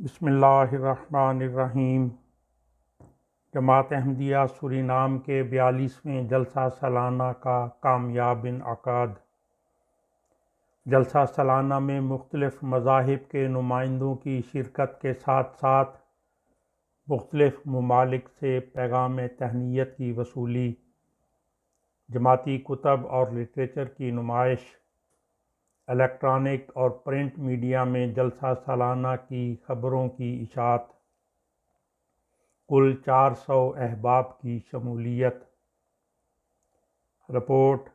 بسم اللہ الرحمن الرحیم۔ جماعت احمدیہ سورینام کے 42ویں جلسہ سالانہ کا کامیاب انعقاد۔ جلسہ سالانہ میں مختلف مذاہب کے نمائندوں کی شرکت کے ساتھ ساتھ مختلف ممالک سے پیغام تہنیت کی وصولی، جماعتی کتب اور لٹریچر کی نمائش، الیکٹرانک اور پرنٹ میڈیا میں جلسہ سالانہ کی خبروں کی اشاعت، کل 400 احباب کی شمولیت۔ رپورٹ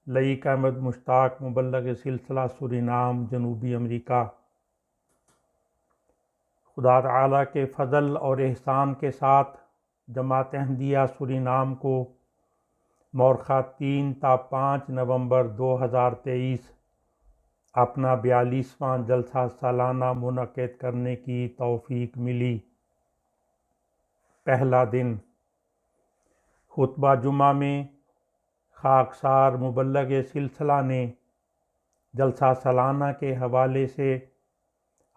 لئیق احمد مشتاق، مبلغ سلسلہ سورینام، جنوبی امریکہ۔ خدا تعالیٰ کے فضل اور احسان کے ساتھ جماعت احمدیہ سورینام کو مورخہ 3 تا 5 نومبر 2023 اپنا 42واں جلسہ سالانہ منعقد کرنے کی توفیق ملی۔ پہلا دن خطبہ جمعہ میں خاکسار مبلغ سلسلہ نے جلسہ سالانہ کے حوالے سے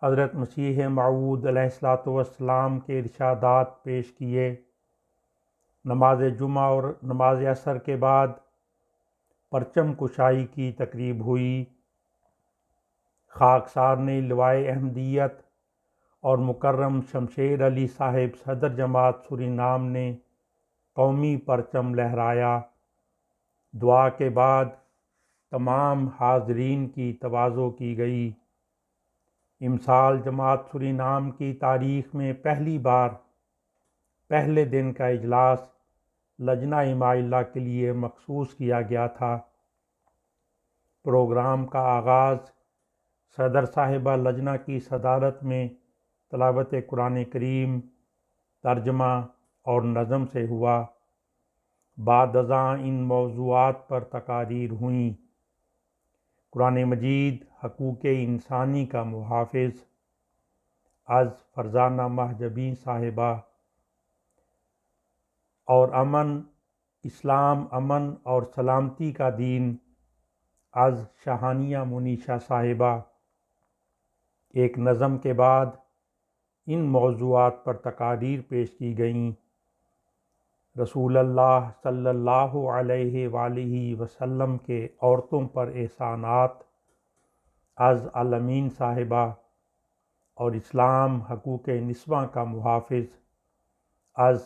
حضرت مسیح موعود علیہ السلام کے ارشادات پیش کیے۔ نماز جمعہ اور نماز عصر کے بعد پرچم کشائی کی تقریب ہوئی۔ خاکسار نے لوائے احمدیت اور مکرم شمشیر علی صاحب صدر جماعت سورینام نے قومی پرچم لہرایا۔ دعا کے بعد تمام حاضرین کی تواضع کی گئی۔ امسال جماعت سورینام کی تاریخ میں پہلی بار پہلے دن کا اجلاس لجنہ امائلہ کے لیے مخصوص کیا گیا تھا۔ پروگرام کا آغاز صدر صاحبہ لجنہ کی صدارت میں تلاوت قرآن کریم، ترجمہ اور نظم سے ہوا۔ بعد ازاں ان موضوعات پر تقاریر ہوئیں: قرآن مجید حقوق انسانی کا محافظ از فرزانہ مہجبیں صاحبہ، اور امن، اسلام امن اور سلامتی کا دین از شاہانیہ منیشہ صاحبہ۔ ایک نظم کے بعد ان موضوعات پر تقاریر پیش کی گئیں: رسول اللہ صلی اللہ علیہ وآلہ وسلم کے عورتوں پر احسانات از الامین صاحبہ، اور اسلام حقوق نسواں کا محافظ از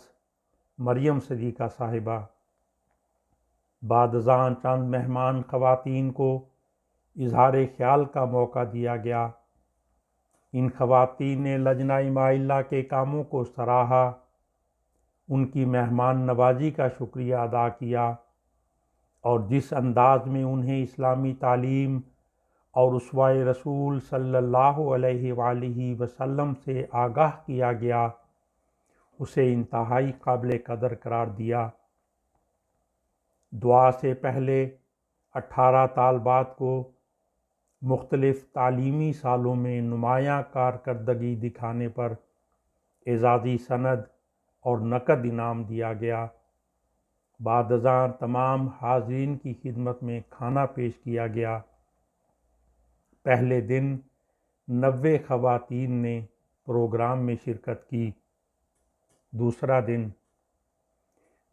مریم صدیقہ صاحبہ۔ بعد ازاں چند مہمان خواتین کو اظہار خیال کا موقع دیا گیا۔ ان خواتین نے لجنہ امائلہ کے کاموں کو سراہا، ان کی مہمان نوازی کا شکریہ ادا کیا، اور جس انداز میں انہیں اسلامی تعلیم اور اسوہ رسول صلی اللہ علیہ وآلہ وسلم سے آگاہ کیا گیا اسے انتہائی قابل قدر قرار دیا۔ دعا سے پہلے 18 طالبات کو مختلف تعلیمی سالوں میں نمایاں کارکردگی دکھانے پر اعزازی سند اور نقد انعام دیا گیا۔ بعد ازاں تمام حاضرین کی خدمت میں کھانا پیش کیا گیا۔ پہلے دن 90 خواتین نے پروگرام میں شرکت کی۔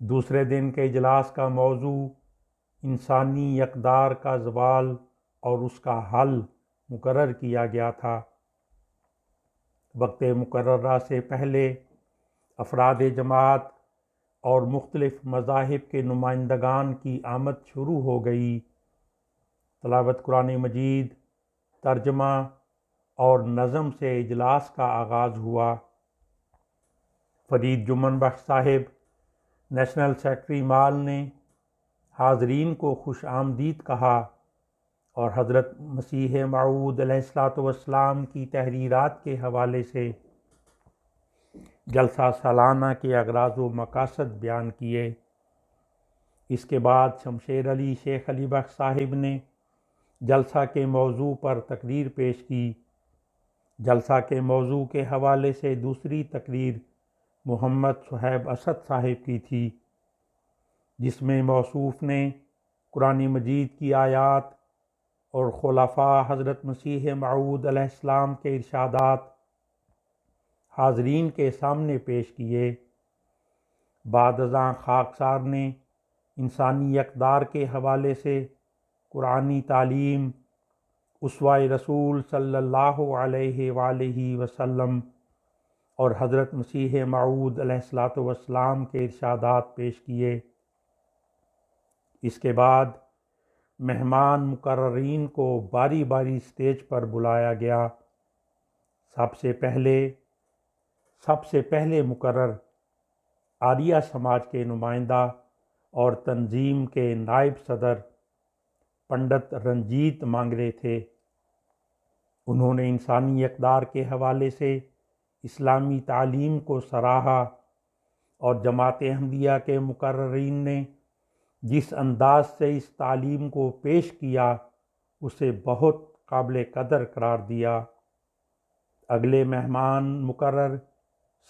دوسرے دن کے اجلاس کا موضوع انسانی اقدار کا زوال اور اس کا حل مقرر کیا گیا تھا۔ وقت مقررہ سے پہلے افراد جماعت اور مختلف مذاہب کے نمائندگان کی آمد شروع ہو گئی۔ تلاوت قرآن مجید، ترجمہ اور نظم سے اجلاس کا آغاز ہوا۔ فرید جمن بخش صاحب، نیشنل سیکرٹری مال نے حاضرین کو خوش آمدید کہا اور حضرت مسیح موعود علیہ السلام کی تحریرات کے حوالے سے جلسہ سالانہ کے اغراض و مقاصد بیان کیے۔ اس کے بعد شمشیر علی شیخ علی بخش صاحب نے جلسہ کے موضوع پر تقریر پیش کی۔ جلسہ کے موضوع کے حوالے سے دوسری تقریر محمد صہیب اسد صاحب کی تھی، جس میں موصوف نے قرآن مجید کی آیات اور خلفاء حضرت مسیح موعود علیہ السلام کے ارشادات حاضرین کے سامنے پیش کیے۔ بعد ازاں خاکسار نے انسانی اقدار کے حوالے سے قرآنی تعلیم، اسوہ رسول صلی اللہ علیہ وآلہ وسلم اور حضرت مسیح موعود علیہ السلام کے ارشادات پیش کیے۔ اس کے بعد مہمان مقررین کو باری باری اسٹیج پر بلایا گیا۔ سب سے پہلے مقرر آریہ سماج کے نمائندہ اور تنظیم کے نائب صدر پنڈت رنجیت مانگرے تھے۔ انہوں نے انسانی اقدار کے حوالے سے اسلامی تعلیم کو سراہا اور جماعت احمدیہ کے مقررین نے جس انداز سے اس تعلیم کو پیش کیا اسے بہت قابل قدر قرار دیا۔ اگلے مہمان مقرر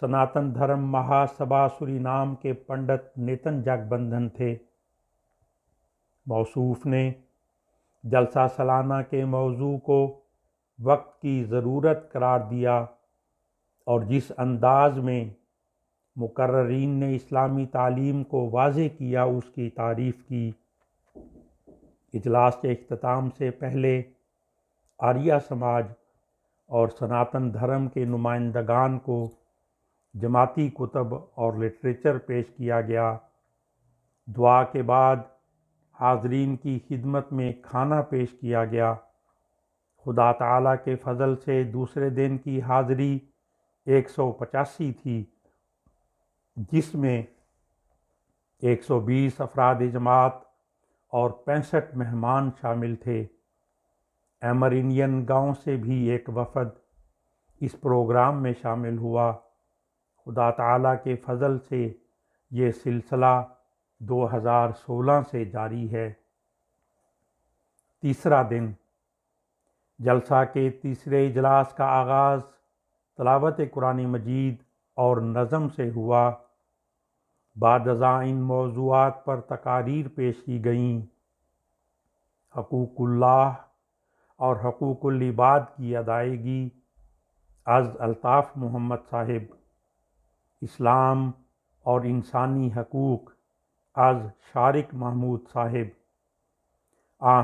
سناتن دھرم مہا سبھا سورینام کے پنڈت نیتن جگبندھن تھے۔ موصوف نے جلسہ سالانہ کے موضوع کو وقت کی ضرورت قرار دیا اور جس انداز میں مقررین نے اسلامی تعلیم کو واضح کیا اس کی تعریف کی۔ اجلاس کے اختتام سے پہلے آریہ سماج اور سناتن دھرم کے نمائندگان کو جماعتی کتب اور لٹریچر پیش کیا گیا۔ دعا کے بعد حاضرین کی خدمت میں کھانا پیش کیا گیا۔ خدا تعالیٰ کے فضل سے دوسرے دن کی حاضری 185 تھی، جس میں 120 افراد جماعت اور 65 مہمان شامل تھے۔ ایمرینین گاؤں سے بھی ایک وفد اس پروگرام میں شامل ہوا۔ خدا تعالیٰ کے فضل سے یہ سلسلہ 2016 سے جاری ہے۔ تیسرا دن جلسہ کے تیسرے اجلاس کا آغاز تلاوت قرآن مجید اور نظم سے ہوا۔ بعد ازاں ان موضوعات پر تقاریر پیش کی گئیں: حقوق اللہ اور حقوق العباد کی ادائیگی از الطاف محمد صاحب، اسلام اور انسانی حقوق از شارق محمود صاحب،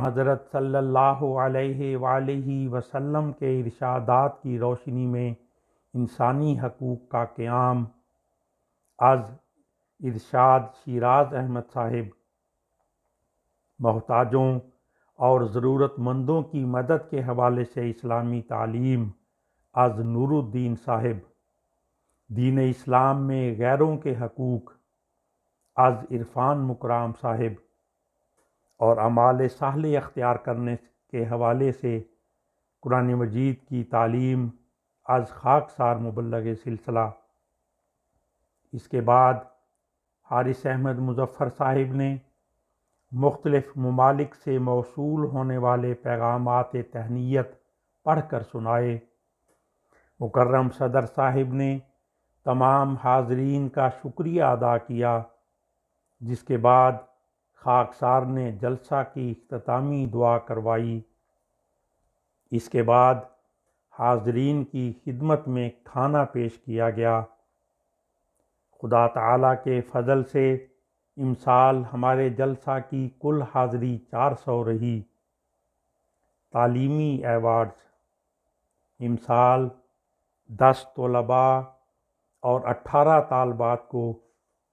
حضرت صلی اللہ علیہ وآلہ وسلم کے ارشادات کی روشنی میں انسانی حقوق کا قیام از ارشاد شیراز احمد صاحب، محتاجوں اور ضرورت مندوں کی مدد کے حوالے سے اسلامی تعلیم از نور الدین صاحب، دین اسلام میں غیروں کے حقوق از عرفان مکرام صاحب، اور اعمال صالح اختیار کرنے کے حوالے سے قرآن مجید کی تعلیم از خاکسار مبلغ سلسلہ۔ اس کے بعد حارث احمد مظفر صاحب نے مختلف ممالک سے موصول ہونے والے پیغامات تہنیت پڑھ کر سنائے۔ مکرم صدر صاحب نے تمام حاضرین کا شکریہ ادا کیا، جس کے بعد خاکسار نے جلسہ کی اختتامی دعا کروائی۔ اس کے بعد حاضرین کی خدمت میں کھانا پیش کیا گیا۔ خدا تعالیٰ کے فضل سے امسال ہمارے جلسہ کی کل حاضری 400 رہی۔ تعلیمی ایوارڈز: امسال 10 طلباء اور 18 طالبات کو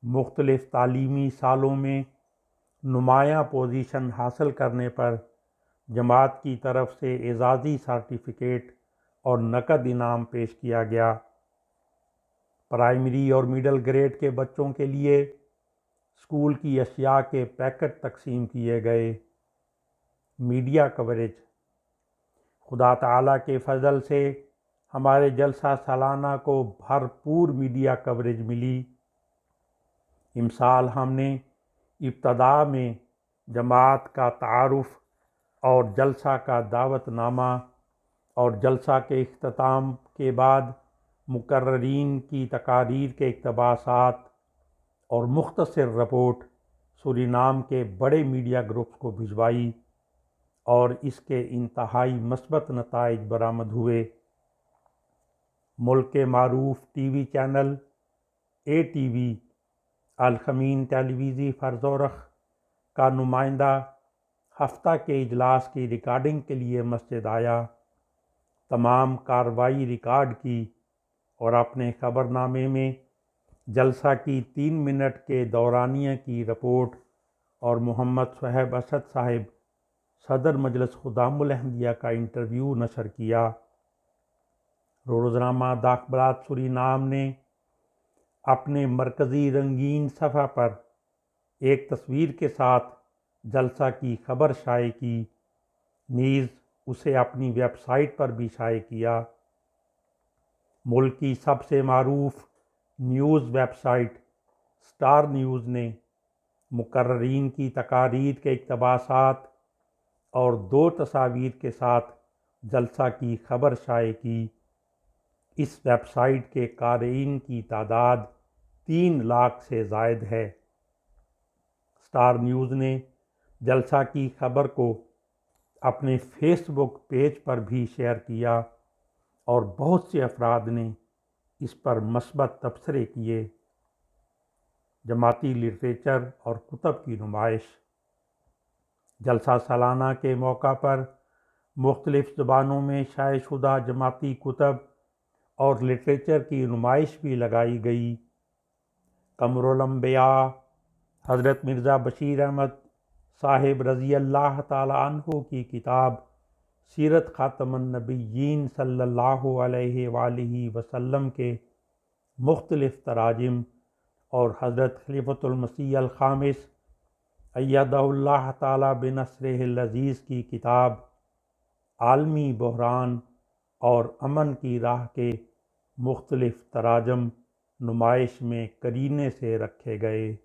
مختلف تعلیمی سالوں میں نمایاں پوزیشن حاصل کرنے پر جماعت کی طرف سے اعزازی سرٹیفکیٹ اور نقد انعام پیش کیا گیا۔ پرائمری اور مڈل گریڈ کے بچوں کے لیے اسکول کی اشیاء کے پیکٹ تقسیم کیے گئے۔ میڈیا کوریج: خدا تعالیٰ کے فضل سے ہمارے جلسہ سالانہ کو بھرپور میڈیا کوریج ملی۔ امسال ہم نے ابتدا میں جماعت کا تعارف اور جلسہ کا دعوت نامہ اور جلسہ کے اختتام کے بعد مقررین کی تقاریر کے اقتباسات اور مختصر رپورٹ سورینام کے بڑے میڈیا گروپس کو بھجوائی اور اس کے انتہائی مثبت نتائج برآمد ہوئے۔ ملک کے معروف ٹی وی چینل ATV الخمین ٹیلیویزی فرزورخ کا نمائندہ ہفتہ کے اجلاس کی ریکارڈنگ کے لیے مسجد آیا، تمام کارروائی ریکارڈ کی اور اپنے خبر نامے میں جلسہ کی 3 منٹ کے دورانیہ کی رپورٹ اور محمد صہیب اسد صاحب صدر مجلس خدام الاحمدیہ کا انٹرویو نشر کیا۔ روزنامہ دا اخبارات سورینام نے اپنے مرکزی رنگین صفحہ پر ایک تصویر کے ساتھ جلسہ کی خبر شائع کی، نیز اسے اپنی ویب سائٹ پر بھی شائع کیا۔ ملک کی سب سے معروف news website Star News نے مقررین کی تقاریر کے اقتباسات اور 2 تصاویر کے ساتھ جلسہ کی خبر شائع کی۔ اس ویب سائٹ کے قارئین کی تعداد 3 لاکھ سے زائد ہے۔ سٹار نیوز نے جلسہ کی خبر کو اپنے فیس بک پیج پر بھی شیئر کیا اور بہت سے افراد نے اس پر مثبت تبصرے کیے۔ جماعتی لٹریچر اور کتب کی نمائش۔ جلسہ سالانہ کے موقع پر مختلف زبانوں میں شائع شدہ جماعتی کتب اور لٹریچر کی نمائش بھی لگائی گئی۔ قمر الانبیاء حضرت مرزا بشیر احمد صاحب رضی اللہ تعالی عنہ کی کتاب سیرت خاتم النبیین صلی اللہ علیہ وآلہ وسلم کے مختلف تراجم اور حضرت خلیفۃ المسیح الخامس ایدہ اللہ تعالی بنصرہ العزیز کی کتاب عالمی بحران اور امن کی راہ کے مختلف تراجم نمائش میں قرینے سے رکھے گئے۔